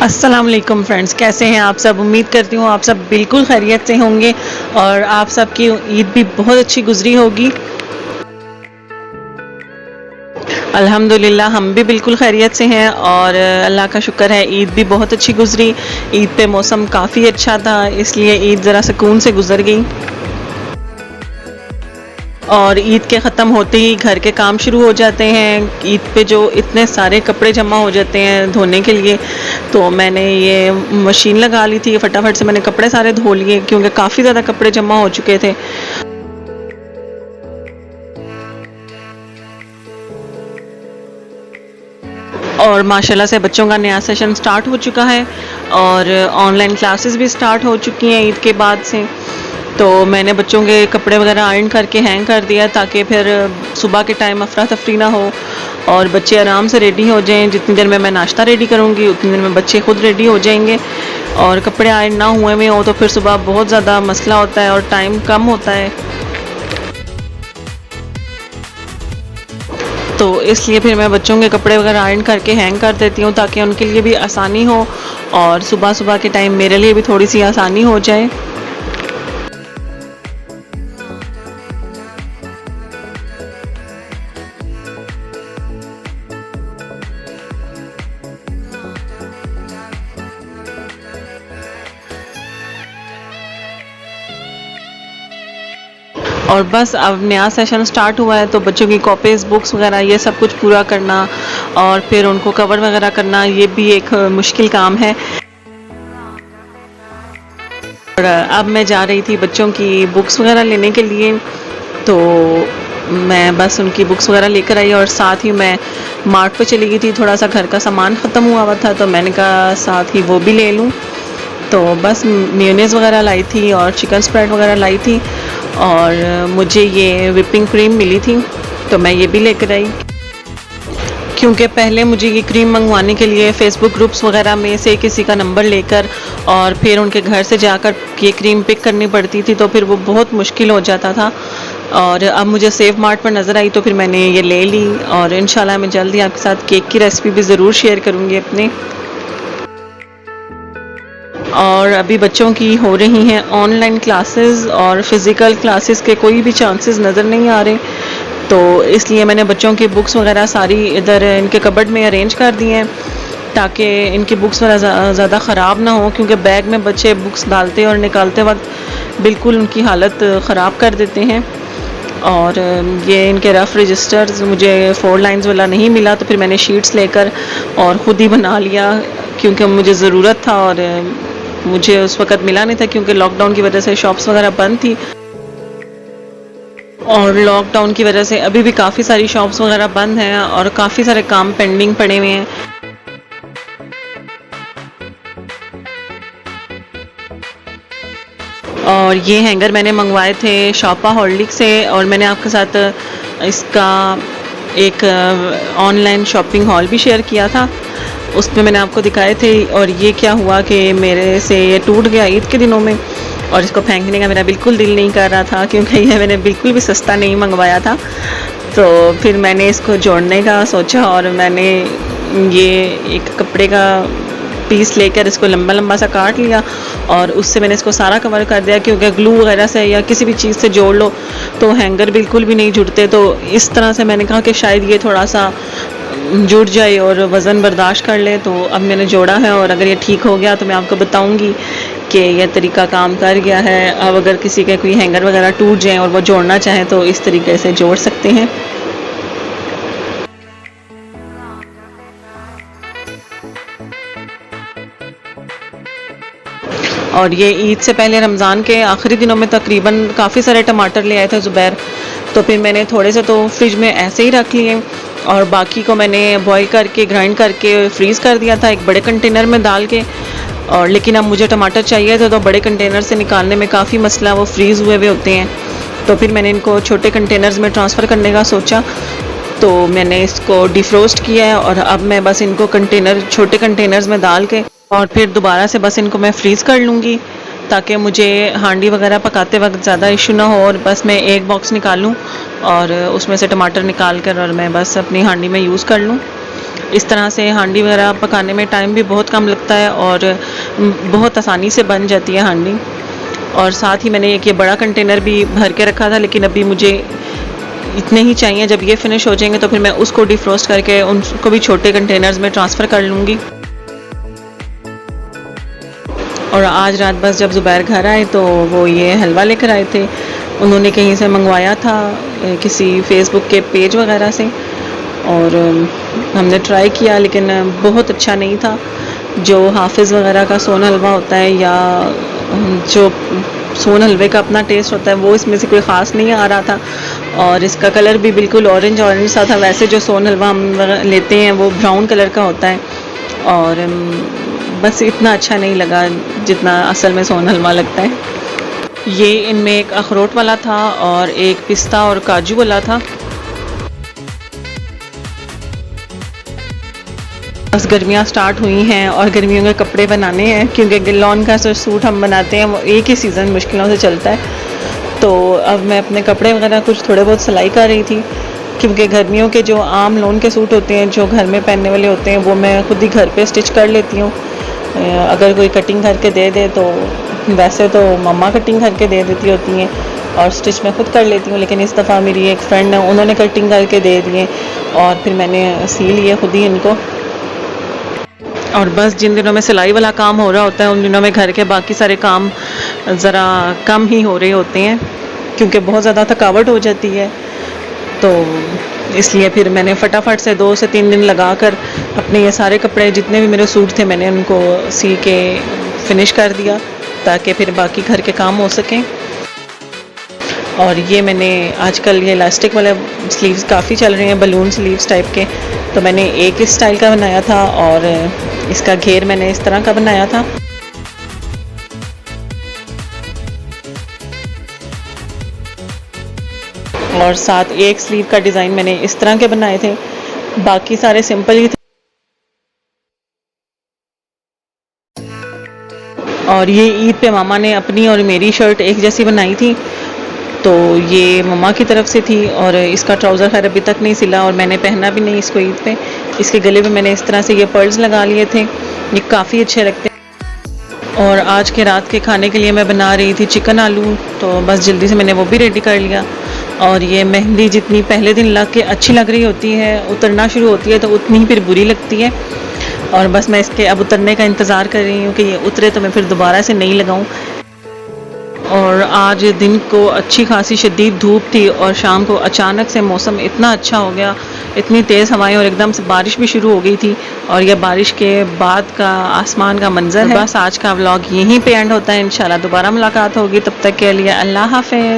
अस्सलाम वालेकुम फ्रेंड्स, कैसे हैं आप सब। उम्मीद करती हूँ आप सब बिल्कुल खैरियत से होंगे और आप सबकी ईद भी बहुत अच्छी गुजरी होगी। अल्हम्दुलिल्लाह हम भी बिल्कुल खैरियत से हैं और अल्लाह का शुक्र है ईद भी बहुत अच्छी गुजरी। ईद पे मौसम काफ़ी अच्छा था, इसलिए ईद ज़रा सुकून से गुजर गई। और ईद के ख़त्म होते ही घर के काम शुरू हो जाते हैं। ईद पे जो इतने सारे कपड़े जमा हो जाते हैं धोने के लिए, तो मैंने ये मशीन लगा ली थी। फटाफट से मैंने कपड़े सारे धो लिए क्योंकि काफ़ी ज़्यादा कपड़े जमा हो चुके थे। और माशाल्लाह से बच्चों का नया सेशन स्टार्ट हो चुका है और ऑनलाइन क्लासेस भी स्टार्ट हो चुकी हैं ईद के बाद से। तो मैंने बच्चों के कपड़े वगैरह आयरन करके हैंग कर दिया ताकि फिर सुबह के टाइम अफरा तफरी ना हो और बच्चे आराम से रेडी हो जाएं। जितनी देर में मैं नाश्ता रेडी करूँगी उतनी देर में बच्चे खुद रेडी हो जाएंगे। और कपड़े आयरन ना हुए हुए हो तो फिर सुबह बहुत ज़्यादा मसला होता है और टाइम कम होता है, तो इसलिए फिर मैं बच्चों के कपड़े वगैरह आयरन करके हैंग कर देती हूँ ताकि उनके लिए भी आसानी हो और सुबह सुबह के टाइम मेरे लिए भी थोड़ी सी आसानी हो जाए। और बस अब नया सेशन स्टार्ट हुआ है तो बच्चों की कॉपीज़ बुक्स वगैरह ये सब कुछ पूरा करना और फिर उनको कवर वगैरह करना, ये भी एक मुश्किल काम है। और अब मैं जा रही थी बच्चों की बुक्स वगैरह लेने के लिए, तो मैं बस उनकी बुक्स वगैरह लेकर आई और साथ ही मैं मार्ट पे चली गई थी। थोड़ा सा घर का सामान ख़त्म हुआ था तो मैंने कहा साथ ही वो भी ले लूँ। तो बस मेयोनेज़ वगैरह लाई थी और चिकन स्प्रेड वगैरह लाई थी और मुझे ये व्हिपिंग क्रीम मिली थी तो मैं ये भी लेकर आई। क्योंकि पहले मुझे ये क्रीम मंगवाने के लिए फ़ेसबुक ग्रुप्स वगैरह में से किसी का नंबर लेकर और फिर उनके घर से जाकर ये क्रीम पिक करनी पड़ती थी, तो फिर वो बहुत मुश्किल हो जाता था। और अब मुझे सेफ मार्ट पर नज़र आई तो फिर मैंने ये ले ली और इंशाल्लाह मैं जल्द ही आपके साथ केक की रेसिपी भी ज़रूर शेयर करूँगी अपने। और अभी बच्चों की हो रही हैं ऑनलाइन क्लासेस और फिज़िकल क्लासेस के कोई भी चांसेस नज़र नहीं आ रहे, तो इसलिए मैंने बच्चों की बुक्स वगैरह सारी इधर इनके कबर्ड में अरेंज कर दी हैं ताकि इनकी बुक्स वगैरह ज़्यादा ख़राब ना हो, क्योंकि बैग में बच्चे बुक्स डालते और निकालते वक्त बिल्कुल उनकी हालत ख़राब कर देते हैं। और ये इनके रफ़ रजिस्टर्स मुझे 4 लाइन्स वाला नहीं मिला तो फिर मैंने शीट्स लेकर और ख़ुद ही बना लिया क्योंकि मुझे ज़रूरत था और मुझे उस वक़्त मिला नहीं था क्योंकि लॉकडाउन की वजह से शॉप्स वगैरह बंद थी और लॉकडाउन की वजह से अभी भी काफ़ी सारी शॉप्स वगैरह बंद हैं और काफ़ी सारे काम पेंडिंग पड़े हुए हैं। और ये हैंगर मैंने मंगवाए थे शॉपा हॉलिक से और मैंने आपके साथ इसका एक ऑनलाइन शॉपिंग हॉल भी शेयर किया था, उसमें मैंने आपको दिखाए थे। और ये क्या हुआ कि मेरे से ये टूट गया ईद के दिनों में और इसको फेंकने का मेरा बिल्कुल दिल नहीं कर रहा था क्योंकि ये मैंने बिल्कुल भी सस्ता नहीं मंगवाया था। तो फिर मैंने इसको जोड़ने का सोचा और मैंने ये एक कपड़े का पीस लेकर इसको लंबा लंबा सा काट लिया और उससे मैंने इसको सारा कवर कर दिया, क्योंकि ग्लू वगैरह से या किसी भी चीज़ से जोड़ लो तो हैंगर बिल्कुल भी नहीं जुड़ते। तो इस तरह से मैंने कहा कि शायद ये थोड़ा सा जुड़ जाए और वज़न बर्दाश्त कर ले, तो अब मैंने जोड़ा है और अगर ये ठीक हो गया तो मैं आपको बताऊंगी कि यह तरीका काम कर गया है। अब अगर किसी के कोई हैंगर वगैरह टूट जाए और वो जोड़ना चाहें तो इस तरीके से जोड़ सकते हैं। और ये ईद से पहले रमज़ान के आखिरी दिनों में तकरीबन काफ़ी सारे टमाटर ले आए थे ज़ुबैर, तो फिर मैंने थोड़े से तो फ्रिज में ऐसे ही रख लिए और बाकी को मैंने बॉईल करके ग्राइंड करके फ्रीज़ कर दिया था एक बड़े कंटेनर में डाल के। और लेकिन अब मुझे टमाटर चाहिए थे तो बड़े कंटेनर से निकालने में काफ़ी मसला, वो फ्रीज़ हुए हुए होते हैं, तो फिर मैंने इनको छोटे कंटेनर्स में ट्रांसफ़र करने का सोचा। तो मैंने इसको डिफ्रोस्ट किया है और अब मैं बस इनको छोटे कंटेनर्स में डाल के और फिर दोबारा से बस इनको मैं फ्रीज़ कर लूँगी ताकि मुझे हांडी वगैरह पकाते वक्त ज़्यादा इशू ना हो। और बस मैं एक बॉक्स निकालूँ और उसमें से टमाटर निकाल कर और मैं बस अपनी हांडी में यूज़ कर लूँ। इस तरह से हांडी वगैरह पकाने में टाइम भी बहुत कम लगता है और बहुत आसानी से बन जाती है हांडी। और साथ ही मैंने एक ये बड़ा कंटेनर भी भर के रखा था, लेकिन अभी मुझे इतने ही चाहिए। जब ये फिनिश हो जाएंगे तो फिर मैं उसको डिफ्रोस्ट करके उनको भी छोटे कंटेनर्स में ट्रांसफ़र कर लूँगी। और आज रात बस जब ज़ुबैर घर आए तो वो ये हलवा लेकर आए थे। उन्होंने कहीं से मंगवाया था, किसी फेसबुक के पेज वगैरह से, और हमने ट्राई किया लेकिन बहुत अच्छा नहीं था। जो हाफिज़ वगैरह का सोन हलवा होता है या जो सोन हलवे का अपना टेस्ट होता है वो इसमें से कोई ख़ास नहीं आ रहा था। और इसका कलर भी बिल्कुल ऑरेंज सा था। वैसे जो सोन हलवा हम लेते हैं वो ब्राउन कलर का होता है, और बस इतना अच्छा नहीं लगा जितना असल में सोन हलवा लगता है। ये इनमें एक अखरोट वाला था और एक पिस्ता और काजू वाला था। बस गर्मियाँ स्टार्ट हुई हैं और गर्मियों के कपड़े बनाने हैं, क्योंकि गिल्लॉन का जो सूट हम बनाते हैं वो एक ही सीज़न मुश्किलों से चलता है। तो अब मैं अपने कपड़े वगैरह कुछ थोड़े बहुत सिलाई कर रही थी, क्योंकि गर्मियों के जो आम लोन के सूट होते हैं जो घर में पहनने वाले होते हैं वो मैं खुद ही घर पे स्टिच कर लेती हूँ। अगर कोई कटिंग करके दे दे तो वैसे तो मम्मा कटिंग करके दे देती होती हैं और स्टिच मैं खुद कर लेती हूँ, लेकिन इस दफ़ा मेरी एक फ्रेंड है, उन्होंने कटिंग करके दे दिए और फिर मैंने सी लिए खुद ही इनको। और बस जिन दिनों में सिलाई वाला काम हो रहा होता है उन दिनों में घर के बाकी सारे काम ज़रा कम ही हो रहे होते हैं, क्योंकि बहुत ज़्यादा थकावट हो जाती है। तो इसलिए फिर मैंने फटाफट से 2 से 3 दिन लगाकर अपने ये सारे कपड़े जितने भी मेरे सूट थे मैंने उनको सी के फिनिश कर दिया, ताकि फिर बाकी घर के काम हो सकें। और ये मैंने आजकल ये इलास्टिक वाले स्लीव्स काफ़ी चल रहे हैं, बलून स्लीव्स टाइप के, तो मैंने एक इस स्टाइल का बनाया था और इसका घेर मैंने इस तरह का बनाया था। और साथ एक स्लीव का डिज़ाइन मैंने इस तरह के बनाए थे, बाकी सारे सिंपल ही थे। और ये ईद पे मामा ने अपनी और मेरी शर्ट एक जैसी बनाई थी, तो ये मम्मा की तरफ से थी। और इसका ट्राउज़र खैर अभी तक नहीं सिला और मैंने पहना भी नहीं इसको ईद पे। इसके गले पे मैंने इस तरह से ये पर्ल्स लगा लिए थे, ये काफ़ी अच्छे लगते हैं। और आज के रात के खाने के लिए मैं बना रही थी चिकन आलू, तो बस जल्दी से मैंने वो भी रेडी कर लिया। और ये मेहंदी जितनी पहले दिन लग के अच्छी लग रही होती है, उतरना शुरू होती है तो उतनी ही फिर बुरी लगती है। और बस मैं इसके अब उतरने का इंतज़ार कर रही हूँ कि ये उतरे तो मैं फिर दोबारा से नहीं लगाऊँ। और आज दिन को अच्छी खासी शदीद धूप थी और शाम को अचानक से मौसम इतना अच्छा हो गया, इतनी तेज़ हवाएं और एकदम से बारिश भी शुरू हो गई थी। और यह बारिश के बाद का आसमान का मंजर है। बस आज का व्लॉग यहीं पे एंड होता है। इंशाल्लाह दोबारा मुलाकात होगी, तब तक के लिए अल्लाह हाफ़िज़।